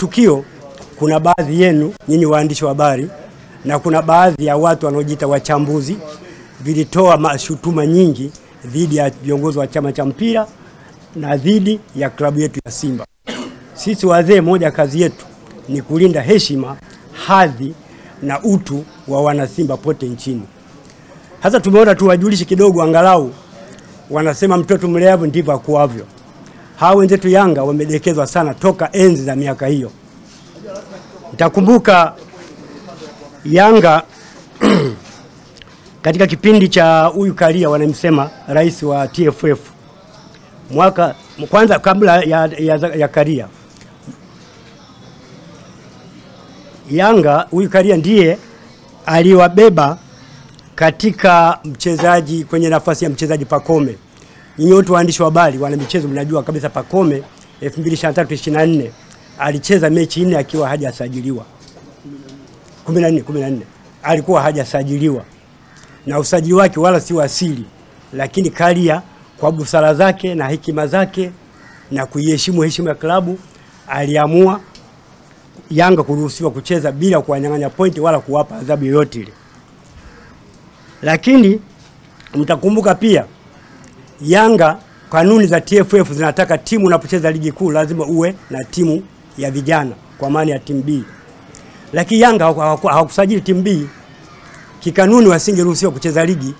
tukio kuna baadhi yenu nyinyi waandishi wa habari na kuna baadhi ya watu wanaojiita wachambuzi vilitoa mashutuma nyingi dhidi ya viongozi wa chama cha mpira na dhidi ya klabu yetu ya Simba. Sisi wazee, moja kazi yetu ni kulinda heshima, hadhi na utu wa wana Simba pote nchini. Hasa tumeona tuwajulishe kidogo, angalau wanasema mtoto mleavu ndivyo akuavyo. Hao wenzetu Yanga wamedekezwa sana toka enzi za miaka hiyo. Nitakumbuka Yanga katika kipindi cha huyu Karia, wanamsema rais wa TFF, mwaka kwanza kabla ya Karia. Yanga huyu Karia ndiye aliwabeba katika mchezaji kwenye nafasi ya mchezaji Pacome. Nyinyi wote waandishi wa habari, wana michezo, mnajua kabisa Pacome 2023-24 alicheza mechi 4 akiwa hajasajiliwa. 14 alikuwa hajasajiliwa. Na usajili wake wala si wasili, lakini Karia kwa busara zake na hekima zake na kuiheshimu heshima ya klabu aliamua Yanga kuruhusiwa kucheza bila kuwanyang'anya pointi wala kuwapa adhabu yoyote ile. Lakini mtakumbuka pia Yanga, kanuni za TFF zinataka timu unapocheza ligi kuu lazima uwe na timu ya vijana, kwa maana ya timu B. Lakini Yanga hawakusajili timu B. Kikanuni wasingeruhusiwa kucheza ligi,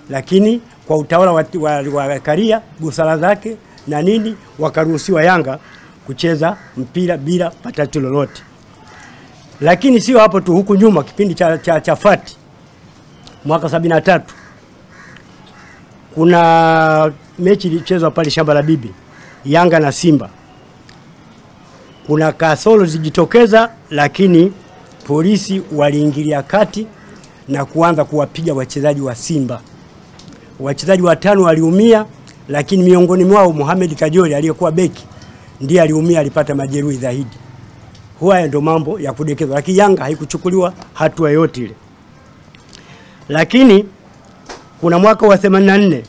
lakini kwa utawala wa Karia, busara zake na nini, wakaruhusiwa Yanga kucheza mpira bila patati lolote. Lakini sio hapo tu, huku nyuma kipindi cha Fati mwaka 73 kuna mechi ilichezwa pale Shamba la Bibi, Yanga na Simba. Kuna kasoro zijitokeza, lakini polisi waliingilia kati na kuanza kuwapiga wachezaji wa Simba. Wachezaji 5 waliumia, lakini miongoni mwao Mohamed Kajori aliyekuwa beki ndiye aliumia, alipata majeruhi zaidi. Huwa ndio mambo ya kudekezwa, lakini Yanga haikuchukuliwa hatua yote ile. Lakini kuna mwaka wa 84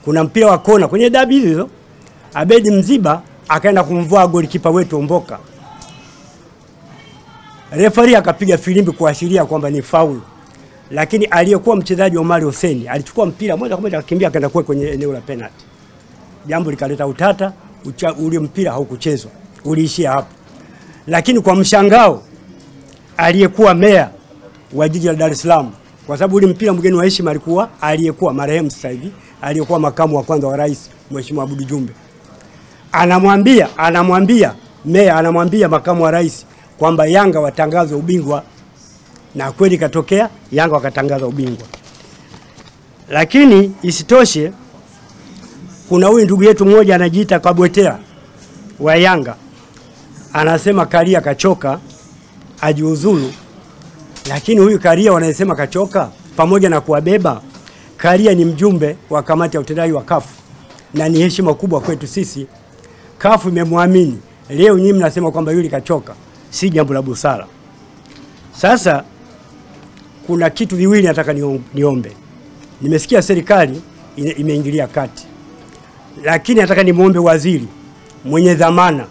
kuna mpira wa kona kwenye dabi hizo, Abedi Mziba akaenda kumvua golikipa wetu Omboka. Referee akapiga filimbi kuashiria kwamba ni faulu. Lakini aliyekuwa mchezaji Omar Hussein alichukua mpira moja kwa moja akakimbia akaenda kwenye eneo la penalty. Jambo likaleta utata, ule mpira haukuchezwa, uliishia hapo. Lakini kwa mshangao aliyekuwa meya wa jiji la Dar es Salaam, kwa sababu ule mpira mgeni wa heshima alikuwa aliyekuwa marehemu sasa hivi, aliyekuwa makamu wa kwanza wa rais Mheshimiwa Abudi Jumbe. Anamwambia meya, anamwambia makamu wa rais kwamba Yanga watangaza ubingwa, na kweli katokea Yanga wakatangaza ubingwa. Lakini isitoshe kuna huyu ndugu yetu mmoja anajiita Kabwetea wa Yanga, anasema Karia kachoka ajiuzulu. Lakini huyu Karia wanasema kachoka, pamoja na kuwabeba, Karia ni mjumbe wa kamati ya utendaji wa CAF na ni heshima kubwa kwetu sisi. CAF imemwamini. Leo nyinyi mnasema kwamba yule kachoka, si jambo la busara. Sasa kuna kitu viwili nataka niombe. Nimesikia serikali imeingilia kati, lakini nataka nimuombe waziri mwenye dhamana,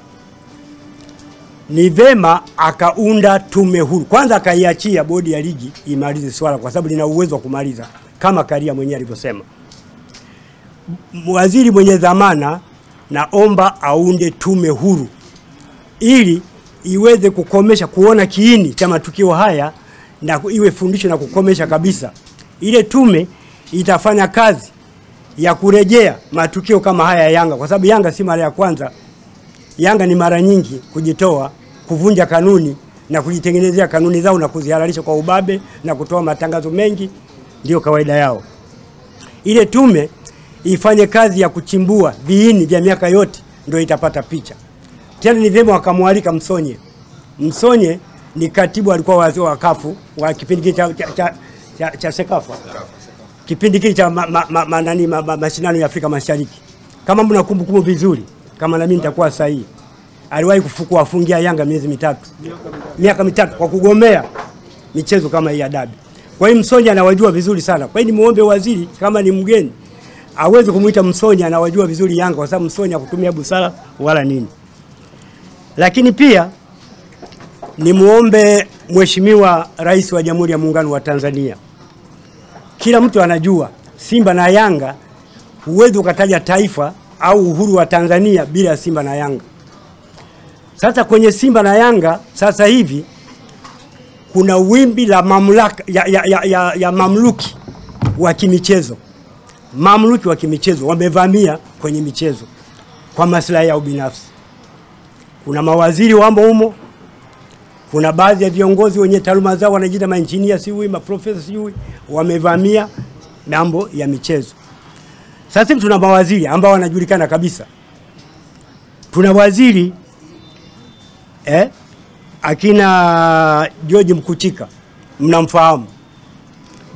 ni vema akaunda tume huru. Kwanza akaiachia bodi ya ligi imalize swala, kwa sababu lina uwezo wa kumaliza kama Karia mwenyewe alivyosema. Waziri mwenye dhamana naomba aunde tume huru ili iweze kukomesha, kuona kiini cha matukio haya na iwe fundisho na kukomesha kabisa. Ile tume itafanya kazi ya kurejea matukio kama haya ya Yanga, kwa sababu Yanga si mara ya kwanza. Yanga ni mara nyingi kujitoa, kuvunja kanuni na kujitengenezea kanuni zao na kuzihalalisha kwa ubabe na kutoa matangazo mengi, ndio kawaida yao. Ile tume ifanye kazi ya kuchimbua viini vya miaka yote, ndio itapata picha. Tena ni vyema wakamwalika Msonye. Msonye ni katibu, alikuwa wazee wa kafu wa kipindi cha Sekafa. Kipindi kile cha mashindano ya Afrika Mashariki. Kama mnakumbukumbu vizuri, kama na mimi nitakuwa sahihi, aliwahi kufungia Yanga miaka mitatu kwa kugomea michezo kama hii ya dabi. Kwa hiyo Msonye anawajua vizuri sana. Kwa hiyo nimuombe waziri kama ni mgeni aweze kumuita Msonye, anawajua vizuri Yanga, kwa sababu Msonye hakutumia busara wala nini. Lakini pia ni muombe Mheshimiwa Rais wa Jamhuri ya Muungano wa Tanzania. Kila mtu anajua Simba na Yanga, huwezi ukataja taifa au uhuru wa Tanzania bila Simba na Yanga. Sasa kwenye Simba na Yanga sasa hivi kuna wimbi la mamlaka ya mamluki wa kimichezo. Mamluki wa kimichezo wamevamia kwenye michezo kwa maslahi ya ubinafsi. Kuna mawaziri wambo humo, kuna baadhi ya viongozi wenye taaluma zao wanajiita maengineer siwi, maprofesa siwi, wamevamia mambo ya michezo. Sasa hivi tuna mawaziri ambao wanajulikana kabisa. Tuna waziri akina George Mkuchika, mnamfahamu.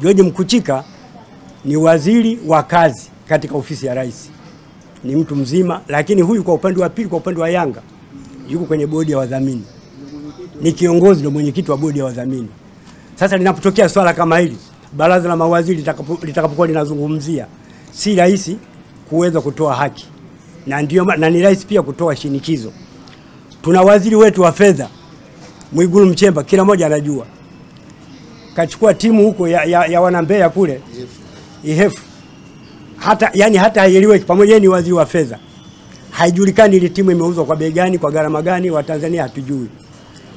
George Mkuchika ni waziri wa kazi katika ofisi ya rais. Ni mtu mzima, lakini huyu kwa upande wa pili, kwa upande wa Yanga, yuko kwenye bodi ya wadhamini. Ni kiongozi, ndio mwenyekiti wa bodi ya wadhamini. Sasa linapotokea swala kama hili, baraza la mawaziri litakapokuwa linazungumzia, si rahisi kuweza kutoa haki. Na ni rahisi pia kutoa shinikizo. Tuna waziri wetu wa fedha, Mwigulu Nchemba, kila mmoja anajua. Kachukua timu huko ya wanambea kule, IHF. Hata haielewi pamoja ni waziri wa fedha. Haijulikani ile timu imeuzwa kwa bei gani, kwa gharama gani, wa Tanzania hatujui.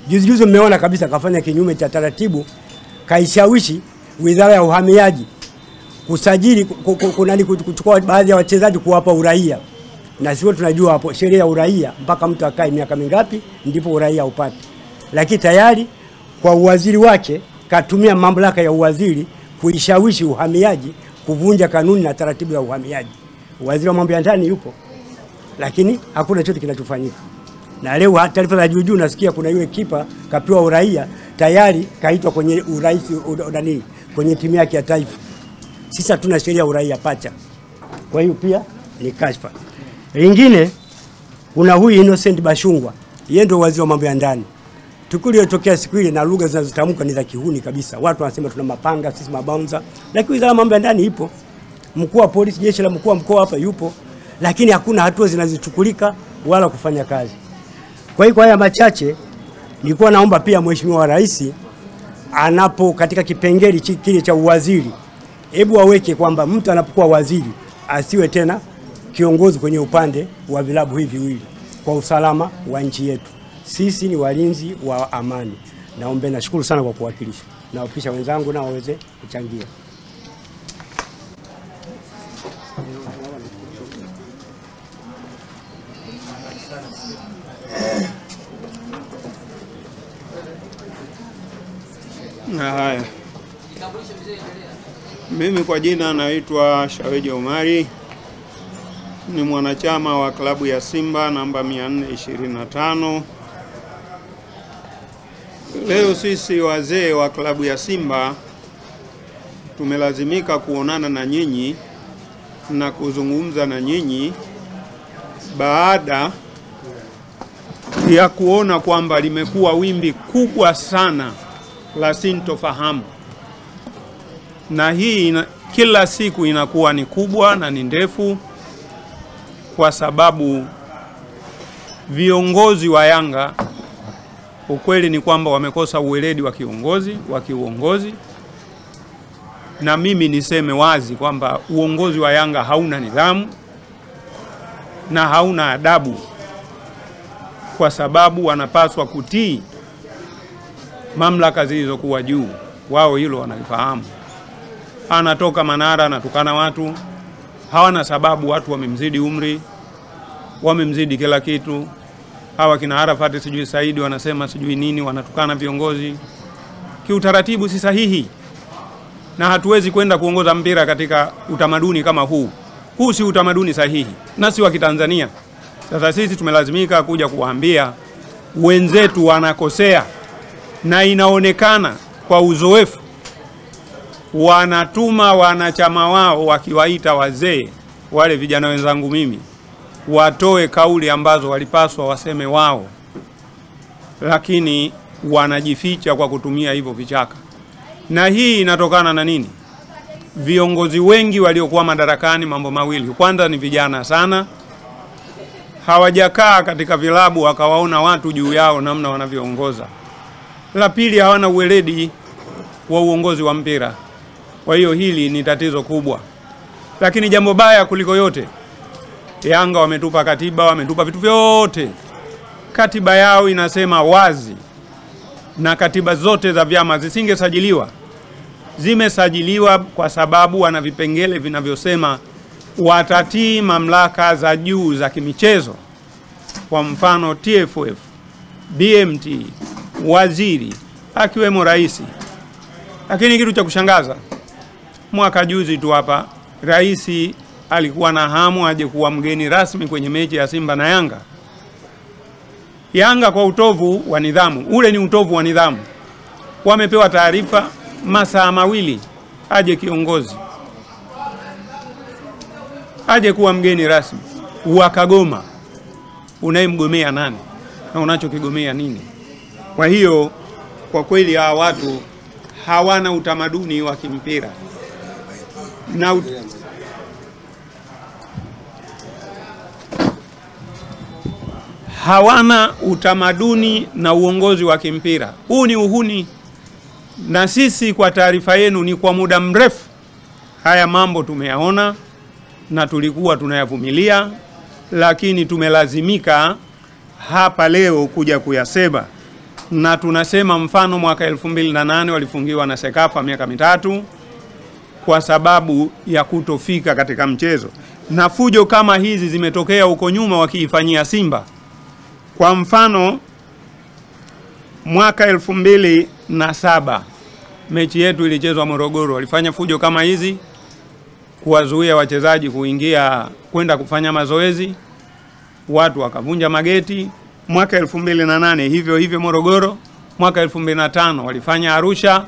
Juzi mmeona kabisa kafanya kinyume cha taratibu, kaishawishi Wizara ya Uhamiaji kusajili kuchukua baadhi ya wachezaji kuwapa uraia. Na sio tunajua hapo sheria ya uraia mpaka mtu akae miaka mingapi ndipo uraia upate. Lakini tayari kwa uwaziri wake katumia mamlaka ya uwaziri kuishawishi uhamiaji kuvunja kanuni na taratibu za uhamiaji. Waziri wa mambo ya ndani yupo, lakini hakuna chochote kinachofanyika. Na leo taarifa za juu nasikia kuna yule kipa kapewa uraia tayari kaitwa kwenye urais kwenye timu yake ya taifa. Sisi hatuna sheria ya uraia pacha. Kwa hiyo pia ni kashfa. Lingine kuna huyu Innocent Bashungwa, yeye ndio waziri wa mambo ya ndani. Tukio lilotokea siku ile na lugha zinazotamka ni za kihuni kabisa. Watu wanasema tuna mapanga, sisi mabouncer. Lakini wizara ya mambo ya ndani ipo. Mkuu wa polisi, jeshi la mkuu wa mkoa hapa yupo. Lakini hakuna hatua zinazochukulika wala kufanya kazi. Kwa hiyo kwa haya machache nilikuwa naomba pia Mheshimiwa Rais anapo katika kipengele kile cha uwaziri, hebu aweke kwamba mtu anapokuwa waziri asiwe tena kiongozi kwenye upande wa vilabu hivi viwili kwa usalama wa nchi yetu. Sisi ni walinzi wa amani. Naomba, nashukuru sana kwa kuwakilisha. Nawapisha wenzangu na waweze kuchangia. Haya. Mimi kwa jina naitwa Shaweji Omari. Ni mwanachama wa klabu ya Simba namba 425. Leo sisi wazee wa klabu ya Simba tumelazimika kuonana na nyinyi na kuzungumza na nyinyi baada ya kuona kwamba limekuwa wimbi kubwa sana la sintofahamu. Na hii kila siku inakuwa ni kubwa na ni ndefu, kwa sababu viongozi wa Yanga ukweli ni kwamba wamekosa uweledi wa kiuongozi. Na mimi niseme wazi kwamba uongozi wa Yanga hauna nidhamu na hauna adabu, kwa sababu wanapaswa kutii mamlaka zilizokuwa juu. Wao hilo wanalifahamu. Anatoka Manara anatukana watu, hawana sababu. Watu wamemzidi umri, wamemzidi kila kitu. Hawa kina Arafat sijui Saidi wanasema sijui nini, wanatukana viongozi. Kiutaratibu si sahihi, na hatuwezi kwenda kuongoza mpira katika utamaduni kama huu. Huu si utamaduni sahihi na si wa Kitanzania. Sasa sisi tumelazimika kuja kuwaambia wenzetu wanakosea, na inaonekana kwa uzoefu wanatuma wanachama wao wakiwaita wazee, wale vijana wenzangu mimi, watoe kauli ambazo walipaswa waseme wao, lakini wanajificha kwa kutumia hivyo vichaka. Na hii inatokana na nini? Viongozi wengi waliokuwa madarakani, mambo mawili. Kwanza ni vijana sana, hawajakaa katika vilabu wakawaona watu juu yao namna wanavyoongoza. La pili, hawana uweledi wa uongozi wa mpira. Kwa hiyo hili ni tatizo kubwa. Lakini jambo baya kuliko yote, Yanga wametupa katiba, wametupa vitu vyote. Katiba yao inasema wazi, na katiba zote za vyama zisingesajiliwa. Zimesajiliwa kwa sababu wana vipengele vinavyosema watatii mamlaka za juu za kimichezo. Kwa mfano TFF, BMT, waziri, akiwemo rais. Lakini kitu cha kushangaza, mwaka juzi tu hapa, rais alikuwa na hamu aje kuwa mgeni rasmi kwenye mechi ya Simba na Yanga. Yanga kwa utovu wa nidhamu, ule ni utovu wa nidhamu, wamepewa taarifa masaa mawili aje kiongozi, aje kuwa mgeni rasmi, wakagoma. Unayemgomea nani na unachokigomea nini? Kwa hiyo kwa kweli hawa watu hawana utamaduni wa kimpira na hawana utamaduni na uongozi wa kimpira. Huu ni uhuni, na sisi kwa taarifa yenu ni kwa muda mrefu haya mambo tumeyaona na tulikuwa tunayavumilia, lakini tumelazimika hapa leo kuja kuyasema. Na tunasema mfano mwaka 2008 walifungiwa na Sekafa miaka 3 kwa sababu ya kutofika katika mchezo. Na fujo kama hizi zimetokea huko nyuma wakiifanyia Simba. Kwa mfano mwaka 2007 mechi yetu ilichezwa Morogoro, walifanya fujo kama hizi kuwazuia wachezaji kuingia kwenda kufanya mazoezi, watu wakavunja mageti. Mwaka 2008 hivyo hivyo Morogoro. Mwaka 2005 walifanya Arusha,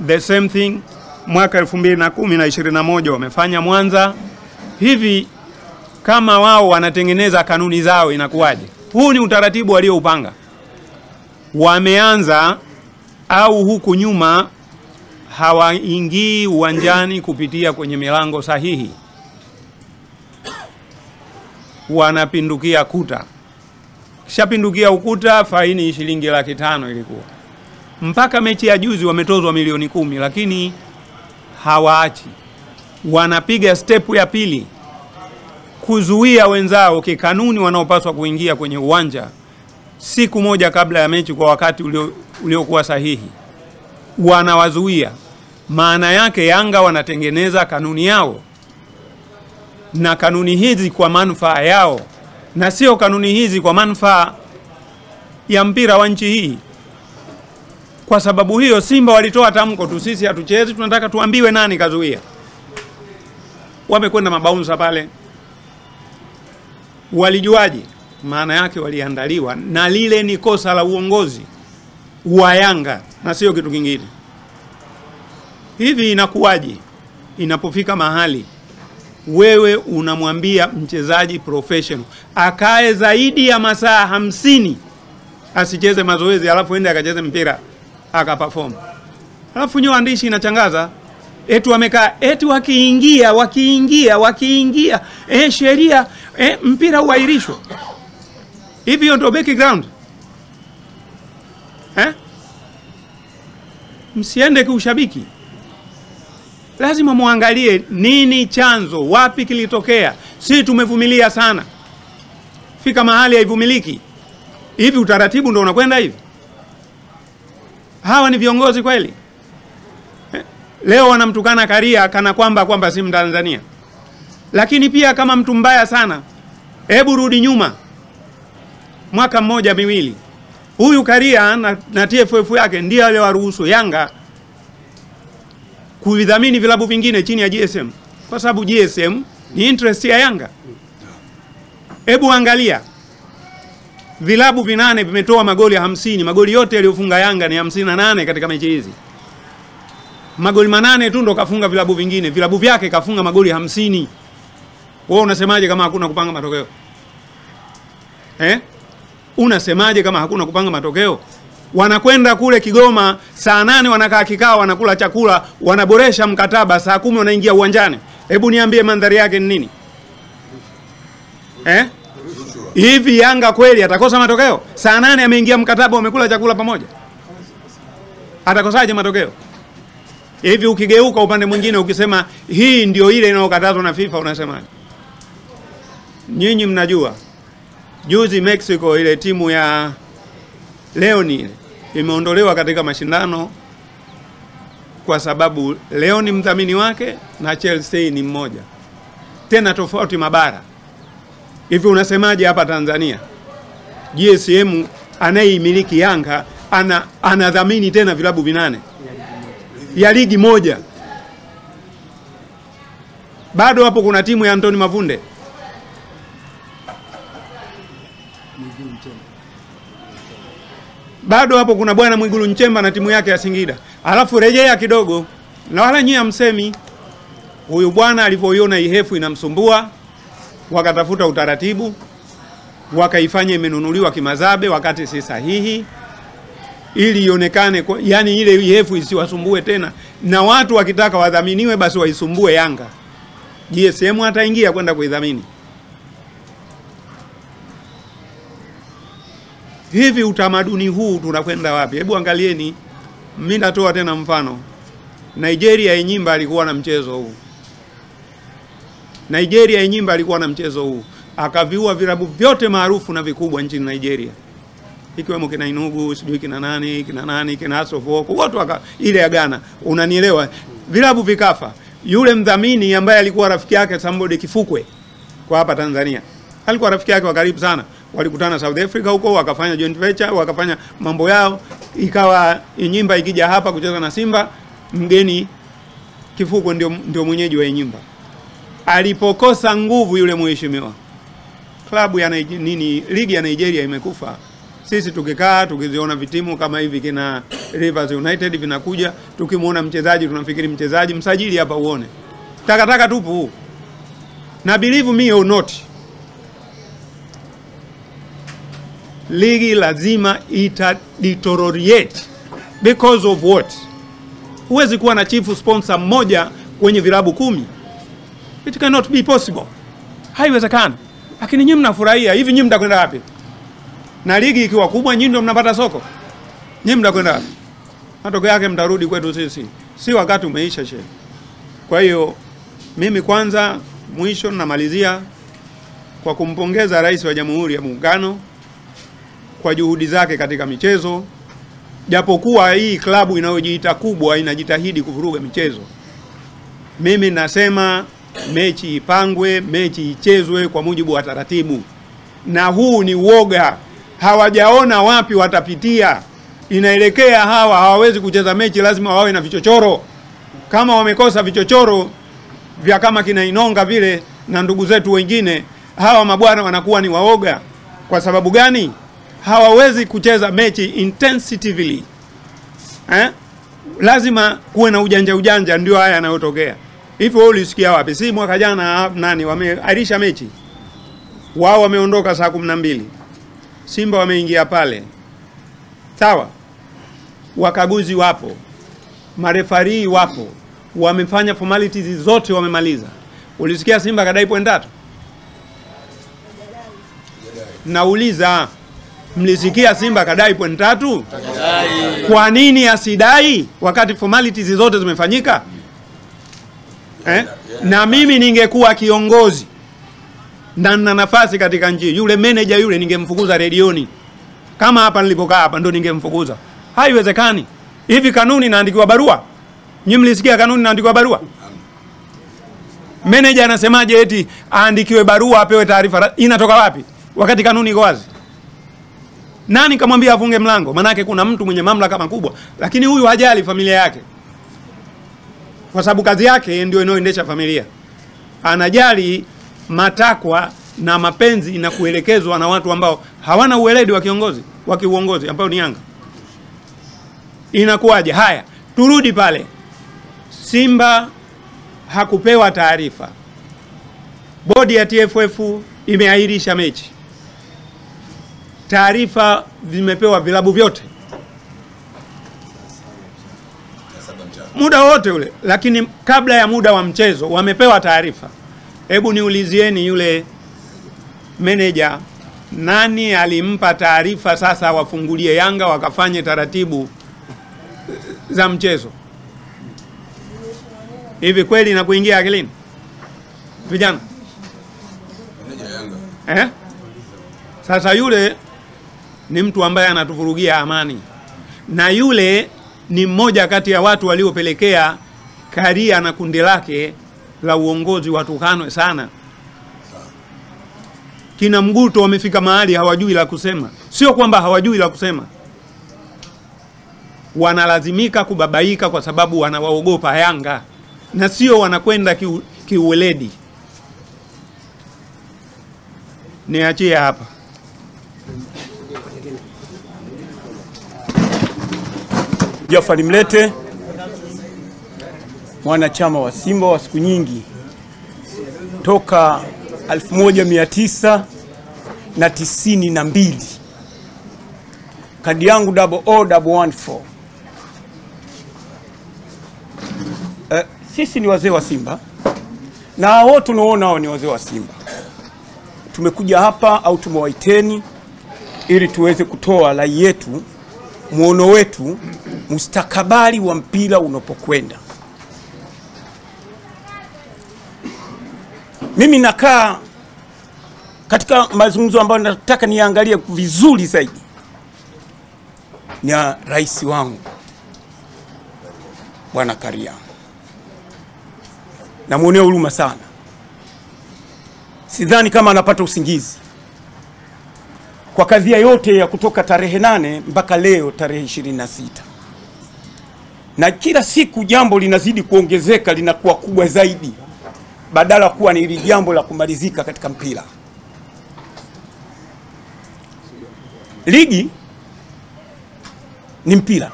the same thing. Mwaka 2010 na 2021 wamefanya Mwanza. Hivi kama wao wanatengeneza kanuni zao inakuwaje? Huu ni utaratibu walioupanga. Wameanza au huku nyuma hawaingii uwanjani kupitia kwenye milango sahihi, wanapindukia kuta. Kishapindukia ukuta, faini shilingi 500,000 ilikuwa. Mpaka mechi ya juzi wametozwa milioni 10, lakini hawaachi. Wanapiga step ya pili kuzuia wenzao kikanuni wanaopaswa kuingia kwenye uwanja siku moja kabla ya mechi kwa wakati uliokuwa sahihi. Wanawazuia. Maana yake Yanga wanatengeneza kanuni yao, na kanuni hizi kwa manufaa yao, na sio kanuni hizi kwa manufaa ya mpira wa nchi hii. Kwa sababu hiyo Simba walitoa tamko tu, sisi hatuchezi, tunataka tuambiwe nani kazuia. Wamekwenda mabaunsa pale. Walijuaje? Maana yake waliandaliwa, na lile ni kosa la uongozi wa Yanga na sio kitu kingine. Hivi inakuwaje inapofika mahali wewe unamwambia mchezaji professional akae zaidi ya masaa 50 asicheze mazoezi, alafu ende akacheze mpira akaperform? Alafu nyo andishi inachangaza eti wamekaa eti wakiingia sheria mpira uahirishwe. Hivi ndio background? Msiende kiushabiki. Lazima muangalie nini chanzo, wapi kilitokea. Si tumevumilia sana, fika mahali haivumiliki. Hivi utaratibu ndio unakwenda hivi? Hawa ni viongozi kweli? Leo wanamtukana Karia kana kwamba si Mtanzania. Lakini pia kama mtu mbaya sana, hebu rudi nyuma mwaka mmoja miwili. Huyu Karia na TFF yake ndiye aliyewaruhusu Yanga kuidhamini vilabu vingine chini ya GSM, kwa sababu GSM ni interest ya Yanga. Hebu angalia, vilabu 8 vimetoa magoli 50, magoli yote yaliyofunga Yanga ni 58 katika mechi hizi. Magoli 8 tu ndo kafunga vilabu vingine, vilabu vyake kafunga magoli 50. Wewe unasemaje kama hakuna kupanga matokeo? Unasemaje kama hakuna kupanga matokeo? Wanakwenda kule Kigoma saa 8 wanakaa kikao, wanakula chakula, wanaboresha mkataba, saa 10 wanaingia uwanjani. Hebu niambie mandhari yake ni nini? Hivi Yanga kweli atakosa matokeo? Saa 8 ameingia mkataba, wamekula chakula pamoja. Atakosaje matokeo? Hivi ukigeuka upande mwingine ukisema hii ndio ile inayokatazwa na FIFA, unasemaje? Nyinyi mnajua juzi Mexico, ile timu ya Leon ile imeondolewa katika mashindano kwa sababu Leon ni mdhamini wake na Chelsea ni mmoja, tena tofauti mabara. Hivi unasemaje hapa Tanzania GSM anayeimiliki Yanga anadhamini tena vilabu 8 ya ligi moja? Bado hapo kuna timu ya Anthony Mavunde, bado hapo kuna bwana Mwigulu Nchemba na timu yake ya Singida. Alafu rejea kidogo, na wala nyinyi hamsemi huyu bwana alivyoiona ihefu inamsumbua, wakatafuta utaratibu, wakaifanya imenunuliwa kimazabe wakati si sahihi, ili ionekane yani ile ihefu isiwasumbue tena, na watu wakitaka wadhaminiwe basi waisumbue Yanga. GSM ataingia kwenda kuidhamini. Hivi utamaduni huu tunakwenda wapi? Hebu angalieni, mimi natoa tena mfano. Nigeria Enyimba alikuwa na mchezo huu. Nigeria Enyimba alikuwa na mchezo huu. Akaviua vilabu vyote maarufu na vikubwa nchini Nigeria. Ikiwemo kina Inugu, sijui kina nani, kina Asofoko, watu ile ya Ghana. Unanielewa? Vilabu vikafa. Yule mdhamini ambaye alikuwa rafiki yake Sambode Kifukwe kwa hapa Tanzania, alikuwa rafiki yake wa karibu sana. Walikutana South Africa huko, wakafanya joint venture, wakafanya mambo yao, ikawa Enyimba ikija hapa kucheza na Simba, mgeni Kifukwe ndio mwenyeji wa Enyimba. Alipokosa nguvu yule mheshimiwa, klabu ya ligi ya Nigeria imekufa. Sisi tukikaa tukiziona vitimu kama hivi kina Rivers United vinakuja, tukimuona mchezaji tunafikiri mchezaji, msajili hapa uone. Takataka tupu. Na believe me or not, ligi lazima ita deteriorate because of what? Huwezi kuwa na chief sponsor mmoja kwenye vilabu 10. It cannot be possible. Haiwezekani. Lakini nyinyi mnafurahia. Hivi nyinyi mtakwenda wapi? Na ligi ikiwa kubwa nyinyi ndio mnapata soko. Nyinyi mtakwenda wapi? Matokeo yake mtarudi kwetu sisi. Si wakati umeisha shehe. Kwa hiyo mimi kwanza mwisho namalizia kwa kumpongeza Rais wa Jamhuri ya Muungano kwa juhudi zake katika michezo. Japokuwa hii klabu inayojiita kubwa inajitahidi kuvuruga michezo. Mimi nasema mechi ipangwe, mechi ichezwe kwa mujibu wa taratibu. Na huu ni uoga. Hawajaona wapi watapitia. Inaelekea hawawezi kucheza mechi, lazima wawe na vichochoro. Kama wamekosa vichochoro vya kama kina Inonga vile na ndugu zetu wengine, hawa mabwana wanakuwa ni waoga. Kwa sababu gani? Hawawezi kucheza mechi intensively. Lazima kuwe na ujanja, ndio haya yanayotokea. Hivyo wewe ulisikia wapi? Si mwaka jana nani wameairisha mechi? Wao wameondoka saa 12. Simba wameingia pale. Sawa? Wakaguzi wapo. Marefari wapo. Wamefanya formalities zote wamemaliza. Ulisikia Simba kadai point 3? Nauliza, mlisikia Simba kadai point 3? Kwa nini asidai wakati formalities zote zimefanyika? Na mimi ningekuwa kiongozi na nina nafasi katika nchi, yule manager yule ningemfukuza redioni. Kama hapa nilipokaa hapa ndo ningemfukuza. Haiwezekani. Hivi kanuni inaandikiwa barua? Nyinyi mlisikia kanuni inaandikiwa barua? Manager anasemaje eti aandikiwe barua apewe taarifa? Inatoka wapi? Wakati kanuni iko wazi. Nani kamwambia afunge mlango? Manake kuna mtu mwenye mamlaka makubwa, lakini huyu hajali familia yake. Kwa sababu kazi yake ndio inayoendesha familia. Anajali matakwa na mapenzi na kuelekezwa na watu ambao hawana ueledi wa kiongozi, wa kiuongozi ambao ni Yanga. Inakuwaje? Haya, turudi pale. Simba hakupewa taarifa. Bodi ya TFF imeahirisha mechi. Taarifa zimepewa vilabu vyote. Muda wote ule, lakini kabla ya muda wa mchezo wamepewa taarifa. Hebu niulizieni yule manager, nani alimpa taarifa sasa wafungulie Yanga wakafanye taratibu za mchezo. Hivi kweli na kuingia akilini vijana? Sasa yule ni mtu ambaye anatuvurugia amani, na yule ni mmoja kati ya watu waliopelekea Karia na kundi lake la uongozi watukanwe sana. Kina Mguto wamefika mahali hawajui la kusema. Sio kwamba hawajui la kusema, wanalazimika kubabaika kwa sababu wanawaogopa Yanga, na sio wanakwenda kiuweledi. Niachie hapa. Jafari Mlete, mwanachama wa Simba wa siku nyingi toka 1992. Kadi yangu 00114. Sisi ni wazee wa Simba na wote unaona hao ni wazee wa Simba. Tumekuja hapa au tumewaiteni ili tuweze kutoa rai yetu, muono wetu, mustakabali wa mpira unapokwenda. Mimi nakaa katika mazungumzo ambayo nataka niangalie vizuri zaidi ni rais wangu Bwana Karia. Namuonea huruma sana. Sidhani kama anapata usingizi kwa kadhia yote ya kutoka tarehe 8 mpaka leo tarehe 26. Na kila siku jambo linazidi kuongezeka, linakuwa kubwa zaidi, badala kuwa ni jambo la kumalizika katika mpira. Ligi ni mpira.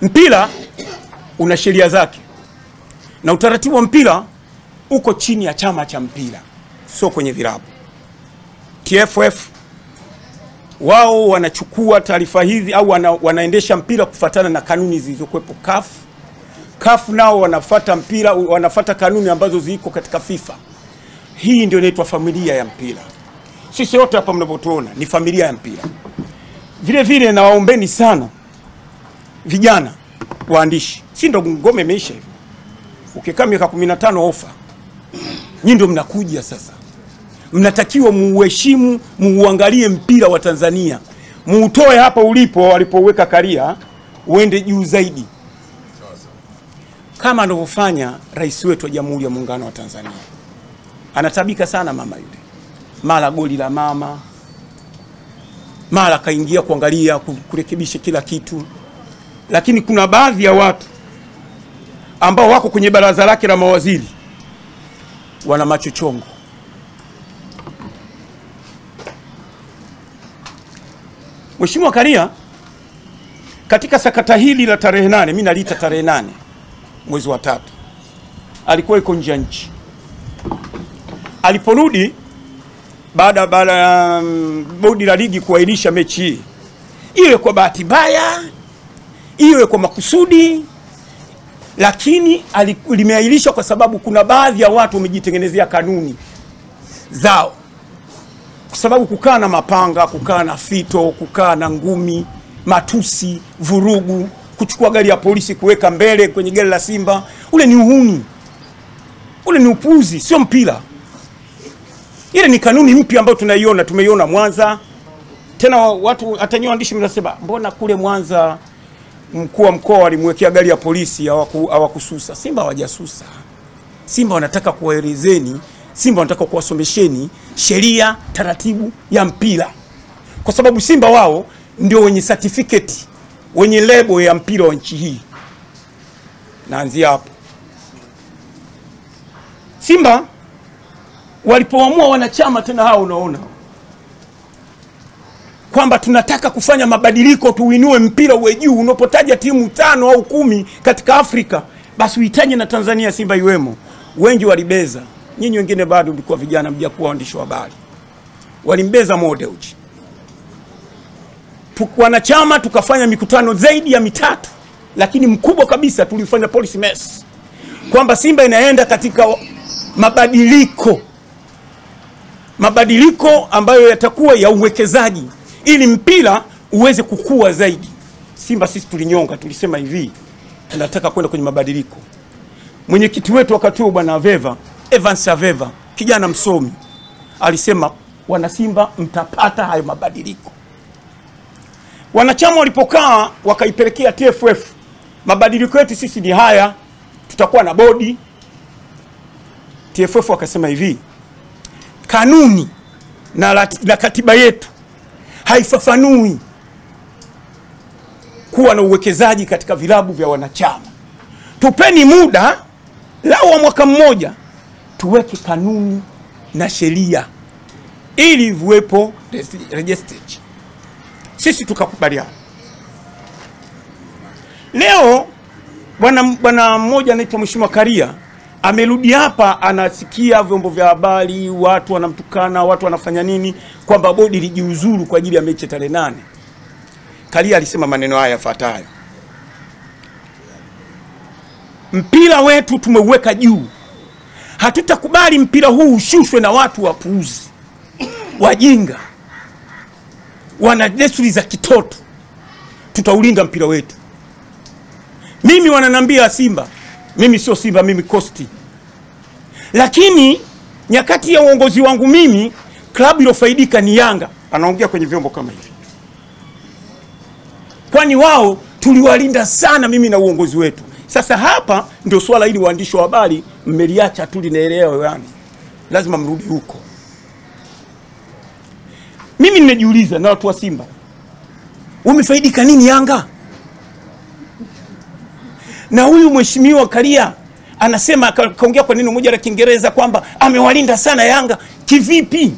Mpira una sheria zake, na utaratibu wa mpira uko chini ya chama cha mpira, sio kwenye vilabu. TFF wao wanachukua taarifa hizi au wanaendesha mpira kufuatana na kanuni zilizokuwepo CAF. CAF nao wanafuata mpira, wanafuata kanuni ambazo ziko katika FIFA. Hii ndio inaitwa familia ya mpira. Sisi wote hapa mnapotuona ni familia ya mpira. Vile vile na waombeni sana vijana waandishi. Si ndo ngome imeisha hivi. Ukikaa miaka 15 ofa. Nyinyi ndio mnakuja sasa. Mnatakiwa muheshimu, muangalie mpira wa Tanzania. Muutoe hapa ulipo walipoweka Karia uende juu zaidi. Kama anavyofanya rais wetu wa Jamhuri ya Muungano wa Tanzania. Anatabika sana mama yule. Mara goli la mama, mara kaingia kuangalia kurekebisha kila kitu. Lakini kuna baadhi ya watu ambao wako kwenye baraza lake la mawaziri wana macho chongo. Mheshimiwa Karia katika sakata hili la tarehe 8, mimi naliita tarehe 8 mwezi wa 3, alikuwa yuko nje ya nchi. Aliporudi baada ya bodi la ligi kuahirisha mechi hii, iwe kwa bahati mbaya, iwe kwa makusudi, lakini limeahirishwa kwa sababu kuna baadhi ya watu wamejitengenezea kanuni zao. Kwa sababu kukaa na mapanga, kukaa na fito, kukaa na ngumi, matusi, vurugu, kuchukua gari ya polisi kuweka mbele kwenye gari la Simba, ule ni uhuni. Ule ni upuzi, sio mpira. Ile ni kanuni mpya ambayo tumeiona Mwanza. Tena watu hata nyinyi waandishi mnasema mbona kule Mwanza mkuu wa mkoa alimwekea gari ya polisi hawakususa. Simba hawajasusa. Simba wanataka kuwaelezeni, Simba wanataka kuwasomesheni sheria, taratibu ya mpira. Kwa sababu Simba wao ndio wenye certificate, wenye lebo ya mpira wa nchi hii. Naanzia hapo. Simba walipoamua wanachama tena hao unaona kwamba tunataka kufanya mabadiliko, tuinue mpira uwe juu. Unapotaja timu 5 au 10 katika Afrika, basi uhitaji na Tanzania Simba iwemo. Wengi walibeza. Nyinyi wengine bado mlikuwa vijana, mjakuwa waandishi wa habari. Walimbeza model. Wanachama tukafanya mikutano zaidi ya 3, lakini mkubwa kabisa tulifanya policy mess kwamba Simba inaenda katika mabadiliko ambayo yatakuwa ya uwekezaji ili mpira uweze kukua zaidi. Simba sisi tulinyonga, tulisema hivi tunataka kwenda kwenye mabadiliko. Mwenyekiti wetu wakati huo bwana Aveva, Evans Aveva, kijana msomi, alisema wana Simba mtapata hayo mabadiliko. Wanachama walipokaa wakaipelekea TFF, mabadiliko yetu sisi ni haya, tutakuwa na bodi. TFF wakasema hivi, kanuni na katiba yetu haifafanui kuwa na uwekezaji katika vilabu vya wanachama. Tupeni muda lao wa mwaka mmoja tuweke kanuni na sheria ili viwepo registered. Sisi tukakubaliana. Leo bwana mmoja anaitwa Mheshimiwa Karia amerudi hapa, anasikia vyombo vya habari, watu wanamtukana, watu wanafanya nini, kwamba bodi lijiuzuru kwa ajili ya mechi tarehe 8. Karia alisema maneno haya yafuatayo: mpira wetu tumeuweka juu. Hatutakubali mpira huu ushushwe na watu wapuuzi, wajinga, wana desturi za kitoto. Tutaulinda mpira wetu. Mimi wananambia Simba, mimi sio Simba, mimi Costi. Lakini nyakati ya uongozi wangu mimi, klabu iliyofaidika ni Yanga. Anaongea kwenye vyombo kama hivi. Kwani wao tuliwalinda sana mimi na uongozi wetu. Sasa hapa ndio swala hili waandishi wa habari mmeliacha tu linaelewa yani. Lazima mrudi huko. Mimi nimejiuliza na watu wa Simba, wamefaidika nini Yanga? Na huyu Mheshimiwa Karia anasema, kaongea kwa neno moja la Kiingereza kwamba amewalinda sana Yanga. Kivipi?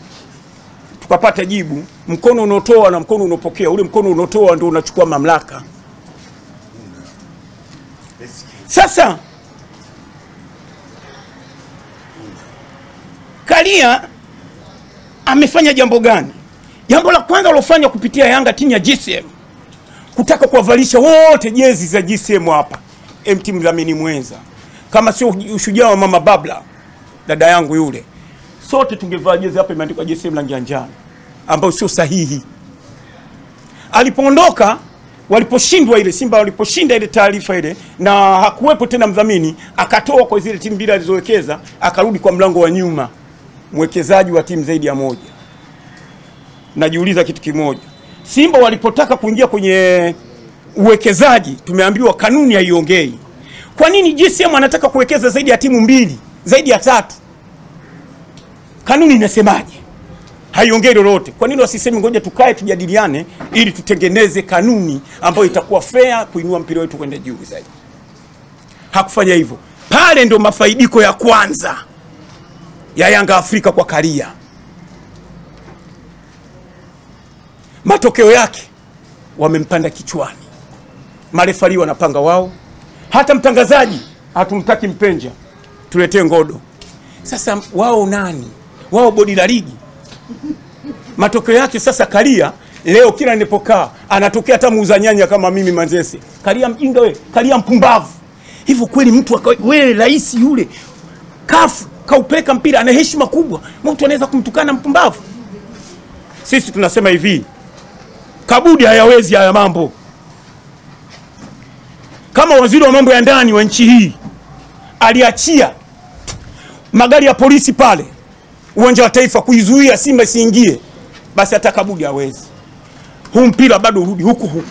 Tukapata jibu, mkono unotoa na mkono unopokea. Ule mkono unotoa ndio unachukua mamlaka. Sasa Karia amefanya jambo gani? Jambo la kwanza alofanya kupitia Yanga timu ya GSM, kutaka kuwavalisha wote jezi za GSM hapa. MT Mdhamini mwenza. Kama sio ushujaa wa mama Babla, dada yangu yule, sote tungevaa jezi hapa imeandikwa GSM rangi ya njano, ambayo sio sahihi. Alipoondoka, waliposhindwa ile Simba, waliposhinda ile taarifa ile na hakuwepo tena mdhamini, akatoa kwa zile timu mbili alizowekeza, akarudi kwa mlango wa nyuma, mwekezaji wa timu zaidi ya moja. Najiuliza kitu kimoja, Simba walipotaka kuingia kwenye uwekezaji, tumeambiwa kanuni haiongei. Kwa nini GSM anataka kuwekeza zaidi ya timu mbili, zaidi ya 3? Kanuni inasemaje? Haiongei lolote. Kwa nini wasisemi ngoja tukae tujadiliane ili tutengeneze kanuni ambayo itakuwa fair kuinua mpira wetu kwenda juu zaidi? Hakufanya hivyo. Pale ndio mafaidiko ya kwanza ya Yanga Afrika kwa Karia. Matokeo yake wamempanda kichwani. Marefali wanapanga wao. Hata mtangazaji hatumtaki Mpenja, tuletee Ngodo. Sasa wao nani? Wao bodi la ligi. Matokeo yake sasa Karia leo kila nilipokaa anatokea hata muuza nyanya kama mimi Manzese. Karia mjinga wewe, Karia mpumbavu. Hivyo kweli mtu wewe rais yule kafu kaupeka mpira, ana heshima kubwa, mtu anaweza kumtukana mpumbavu? Sisi tunasema hivi, Kabudi hayawezi haya mambo. Kama waziri wa mambo ya ndani wa nchi hii aliachia magari ya polisi pale uwanja wa Taifa kuizuia Simba isiingie, basi hata Kabudi hawezi. Huu mpira bado urudi huku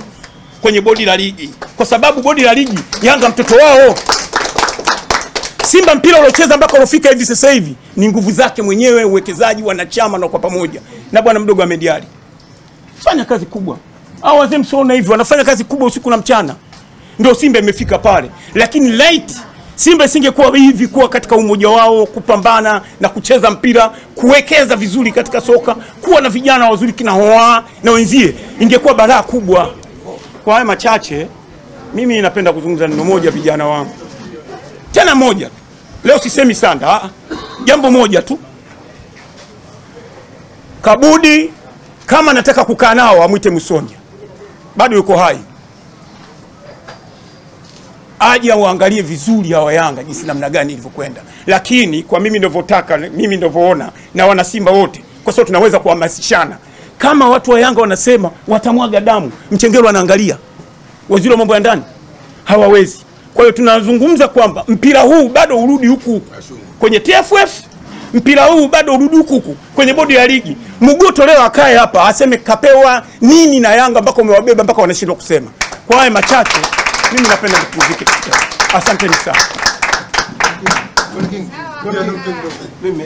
kwenye bodi la ligi, kwa sababu bodi la ligi Yanga mtoto wao. Simba mpira uliocheza mpaka ulofika hivi sasa hivi ni nguvu zake mwenyewe, uwekezaji, wanachama na kwa pamoja na bwana mdogo Ahmed Ally. Fanya kazi kubwa. Hao wazee msiona hivi wanafanya kazi kubwa usiku na mchana. Ndio Simba imefika pale. Lakini light Simba isingekuwa hivi, kuwa katika umoja wao, kupambana na kucheza mpira, kuwekeza vizuri katika soka, kuwa na vijana wazuri kina Hoa na wenzie, ingekuwa balaa kubwa. Kwa haya machache, mimi napenda kuzungumza neno moja vijana wangu. Tena moja. Leo sisemi sana, jambo moja tu. Kabudi kama nataka kukaa nao amuite Musonja. Bado yuko hai. Aje uangalie vizuri hawa Yanga jinsi namna gani ilivyokwenda. Lakini kwa mimi ninavyotaka, mimi ninavyoona na wana Simba wote, kwa sababu tunaweza kuhamasishana. Kama watu wa Yanga wanasema watamwaga damu, Mchengero anaangalia. waziri wa mambo ya ndani? Hawawezi. Kwa hiyo tunazungumza kwamba mpira huu bado urudi huku kwenye TFF, mpira huu bado urudi huku kwenye bodi ya ligi. Muguto leo akae hapa aseme kapewa nini na Yanga mpaka umewabeba mpaka wanashindwa kusema. Kwa haya machache mimi napenda kupumzika. Asanteni sana. Mimi